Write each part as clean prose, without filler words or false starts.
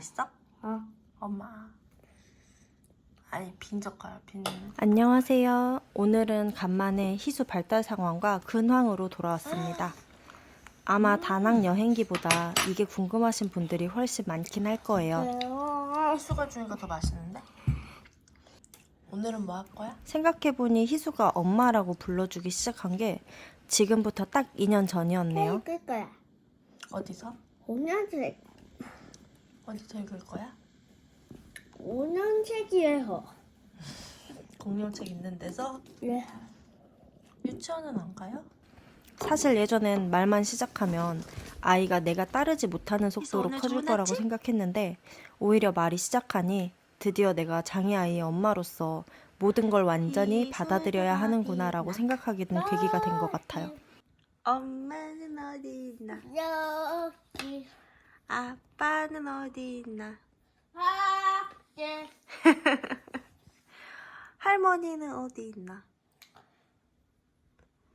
있어? 엄마. 아니 빈젓가락 빈. 안녕하세요. 오늘은 간만에 희수 발달 상황과 근황으로 돌아왔습니다. 아마 다낭 여행기보다 이게 궁금하신 분들이 훨씬 많긴 할 거예요. 희수가 주니까 더 맛있는데? 오늘은 뭐 할 거야? 생각해보니 희수가 엄마라고 불러주기 시작한 게 지금부터 딱 2년 전이었네요. 읽을 거야. 어디서? 5년책. 어디서 읽을 거야? 5년책이에요. 공룡책 있는 데서? 네. 유치원은 안 가요? 사실 예전엔 말만 시작하면 아이가 내가 따르지 못하는 속도로 오늘 커질 좋은 거라고 아침? 생각했는데 오히려 말이 시작하니 드디어 내가 장애아이의 엄마로서 모든 걸 완전히 받아들여야 하는구나라고 생각하게 된 계기가 된 것 같아요. 엄마는 어디 있나? 여기 아빠는 어디 있나? 밖에 할머니는 어디 있나?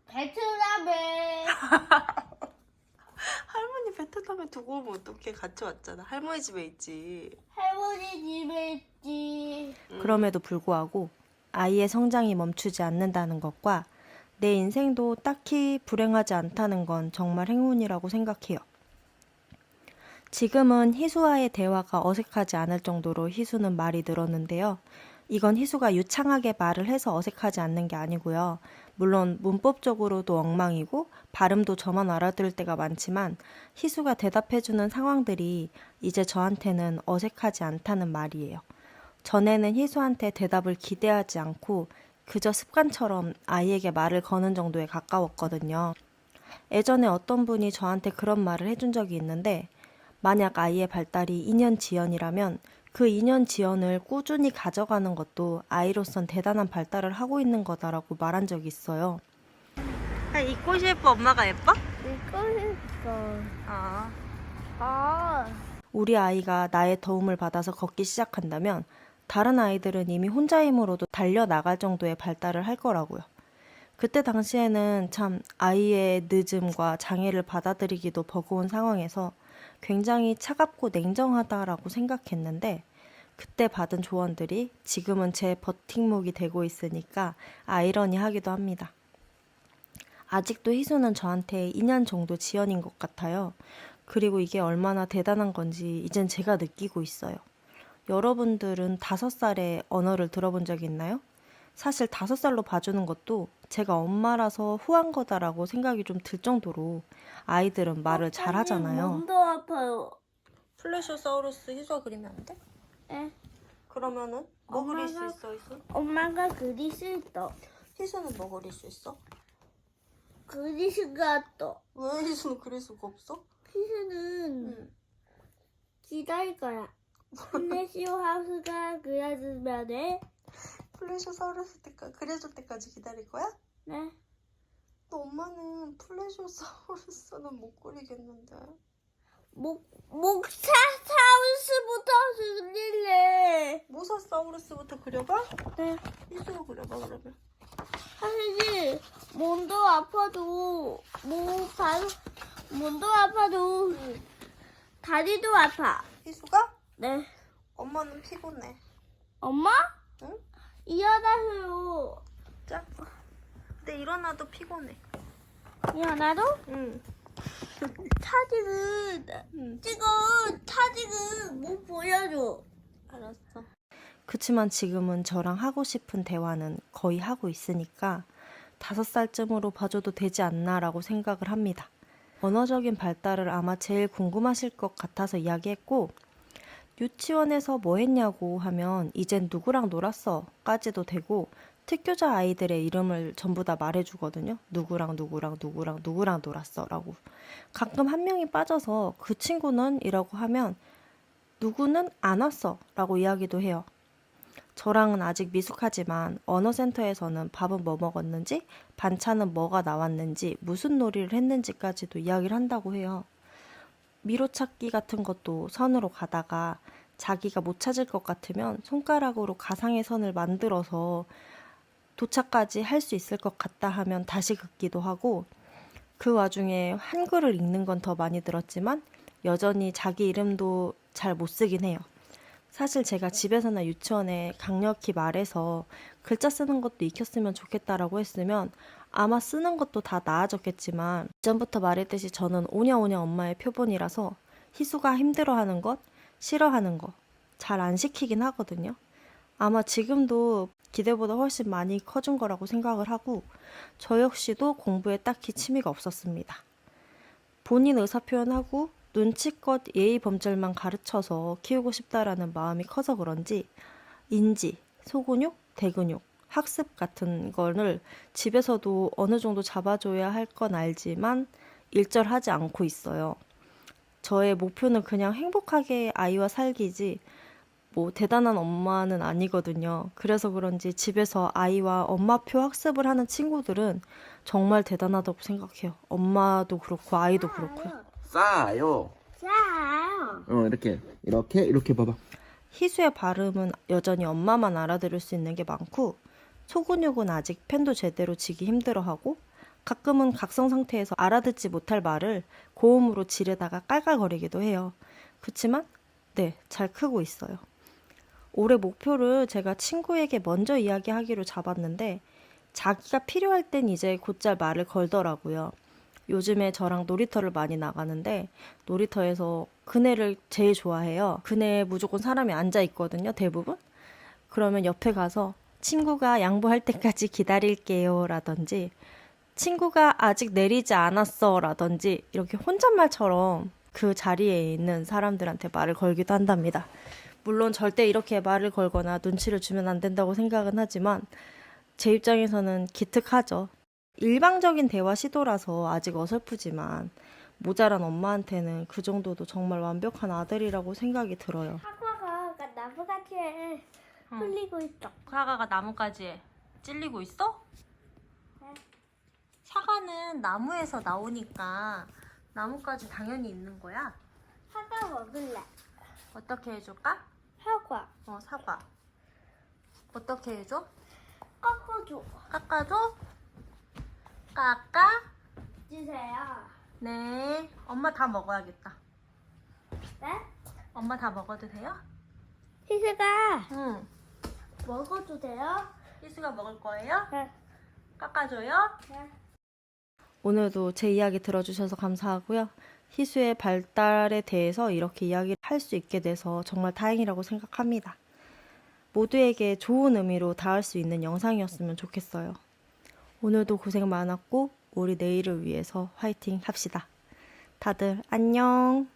베트남에 할머니 베트남에 두고 오면 어떡해? 같이 왔잖아. 할머니 집에 있지. 할머니 집에 있지. 그럼에도 불구하고 아이의 성장이 멈추지 않는다는 것과 내 인생도 딱히 불행하지 않다는 건 정말 행운이라고 생각해요. 지금은 희수와의 대화가 어색하지 않을 정도로 희수는 말이 늘었는데요. 이건 희수가 유창하게 말을 해서 어색하지 않는 게 아니고요. 물론 문법적으로도 엉망이고 발음도 저만 알아들을 때가 많지만 희수가 대답해주는 상황들이 이제 저한테는 어색하지 않다는 말이에요. 전에는 희수한테 대답을 기대하지 않고 그저 습관처럼 아이에게 말을 거는 정도에 가까웠거든요. 예전에 어떤 분이 저한테 그런 말을 해준 적이 있는데 만약 아이의 발달이 2년 지연이라면 그 2년 지연을 꾸준히 가져가는 것도 아이로선 대단한 발달을 하고 있는 거다라고 말한 적이 있어요. 이 꽃이 예뻐? 엄마가 예뻐? 이거 했어. 아. 우리 아이가 나의 도움을 받아서 걷기 시작한다면 다른 아이들은 이미 혼자 힘으로도 달려나갈 정도의 발달을 할 거라고요. 그때 당시에는 참 아이의 늦음과 장애를 받아들이기도 버거운 상황에서 굉장히 차갑고 냉정하다라고 생각했는데 그때 받은 조언들이 지금은 제 버팀목이 되고 있으니까 아이러니하기도 합니다. 아직도 희수는 저한테 2년 정도 지연인 것 같아요. 그리고 이게 얼마나 대단한 건지 이젠 제가 느끼고 있어요. 여러분들은 5살에 언어를 들어본 적이 있나요? 사실 5살로 봐주는 것도 제가 엄마라서 후한 거다라고 생각이 좀 들 정도로 아이들은 말을 잘 하잖아요. 몸도 아파요. 플래시오사우루스 희수가 그리면 안 돼? 에? 그러면은 뭐 그릴 수 있어, 희수? 엄마가 그릴 수 있어. 희수는 뭐 그릴 수 있어? 그릴 수가 없어. 왜 희수는 그릴 수가 없어? 피스는 기다릴 거야. 플래시오 하우스가 그려주면 돼. 플래시오사우루스 그려줄 때까지 기다릴 거야? 네. 너 엄마는 플래시오사우루스는 못 그리겠는데. 목사사우스부터 그릴래. 모사사우루스부터 그려봐? 네. 희수가 그려봐 그러면. 사실 몸도 아파도 몸도 아파도 다리도 아파. 희수가? 네. 엄마는 피곤해. 엄마? 응? 일어나세요. 자. 근데 일어나도 피곤해. 일어나도? 응. 사진은 사진은 못 보여줘. 알았어. 그치만 지금은 저랑 하고 싶은 대화는 거의 하고 있으니까 5살쯤으로 봐줘도 되지 않나라고 생각을 합니다. 언어적인 발달을 아마 제일 궁금하실 것 같아서 이야기했고 유치원에서 뭐 했냐고 하면 이젠 누구랑 놀았어 까지도 되고 특교자 아이들의 이름을 전부 다 말해주거든요. 누구랑 놀았어 라고. 가끔 한 명이 빠져서 그 친구는 이라고 하면 누구는 안 왔어 라고 이야기도 해요. 저랑은 아직 미숙하지만 언어센터에서는 밥은 뭐 먹었는지, 반찬은 뭐가 나왔는지, 무슨 놀이를 했는지까지도 이야기를 한다고 해요. 미로찾기 같은 것도 선으로 가다가 자기가 못 찾을 것 같으면 손가락으로 가상의 선을 만들어서 도착까지 할 수 있을 것 같다 하면 다시 긋기도 하고 그 와중에 한글을 읽는 건 더 많이 들었지만 여전히 자기 이름도 잘 못 쓰긴 해요. 사실 제가 집에서나 유치원에 강력히 말해서 글자 쓰는 것도 익혔으면 좋겠다라고 했으면 아마 쓰는 것도 다 나아졌겠지만 이전부터 말했듯이 저는 오냐오냐 엄마의 표본이라서 희수가 힘들어하는 것, 싫어하는 거 잘 안 시키긴 하거든요. 아마 지금도 기대보다 훨씬 많이 커진 거라고 생각을 하고 저 역시도 공부에 딱히 취미가 없었습니다. 본인 의사 표현하고 눈치껏 예의 범절만 가르쳐서 키우고 싶다라는 마음이 커서 그런지 인지, 소근육, 대근육, 학습 같은 거를 집에서도 어느 정도 잡아줘야 할 건 알지만 일절하지 않고 있어요. 저의 목표는 그냥 행복하게 아이와 살기지 뭐 대단한 엄마는 아니거든요. 그래서 그런지 집에서 아이와 엄마표 학습을 하는 친구들은 정말 대단하다고 생각해요. 엄마도 그렇고 아이도 그렇고요. 싸요. 싸요. 이렇게 봐봐. 희수의 발음은 여전히 엄마만 알아들을 수 있는 게 많고 소근육은 아직 펜도 제대로 쥐기 힘들어하고 가끔은 각성 상태에서 알아듣지 못할 말을 고음으로 지르다가 깔깔거리기도 해요. 그치만 네, 잘 크고 있어요. 올해 목표를 제가 친구에게 먼저 이야기하기로 잡았는데 자기가 필요할 땐 이제 곧잘 말을 걸더라고요. 요즘에 저랑 놀이터를 많이 나가는데 놀이터에서 그네를 제일 좋아해요. 그네에 무조건 사람이 앉아 있거든요, 대부분. 그러면 옆에 가서 친구가 양보할 때까지 기다릴게요 라든지 친구가 아직 내리지 않았어 라든지 이렇게 혼잣말처럼 그 자리에 있는 사람들한테 말을 걸기도 한답니다. 물론 절대 이렇게 말을 걸거나 눈치를 주면 안 된다고 생각은 하지만 제 입장에서는 기특하죠. 일방적인 대화 시도라서 아직 어설프지만 모자란 엄마한테는 그 정도도 정말 완벽한 아들이라고 생각이 들어요. 사과가 나무가지에 흘리고 있어. 사과가 나뭇가지에 찔리고 있어? 네. 사과는 나무에서 나오니까 나뭇가지 당연히 있는 거야. 사과 먹을래. 어떻게 해줄까? 사과. 사과. 어떻게 해줘? 꺾어줘. 깎아줘? 깎아? 주세요. 네. 엄마 다 먹어야겠다. 네? 엄마 다 먹어도 돼요? 희수가 응. 먹어도 돼요? 희수가 먹을 거예요? 네. 깎아줘요? 네. 오늘도 제 이야기 들어주셔서 감사하고요. 희수의 발달에 대해서 이렇게 이야기를 할 수 있게 돼서 정말 다행이라고 생각합니다. 모두에게 좋은 의미로 닿을 수 있는 영상이었으면 좋겠어요. 오늘도 고생 많았고 우리 내일을 위해서 화이팅 합시다. 다들 안녕.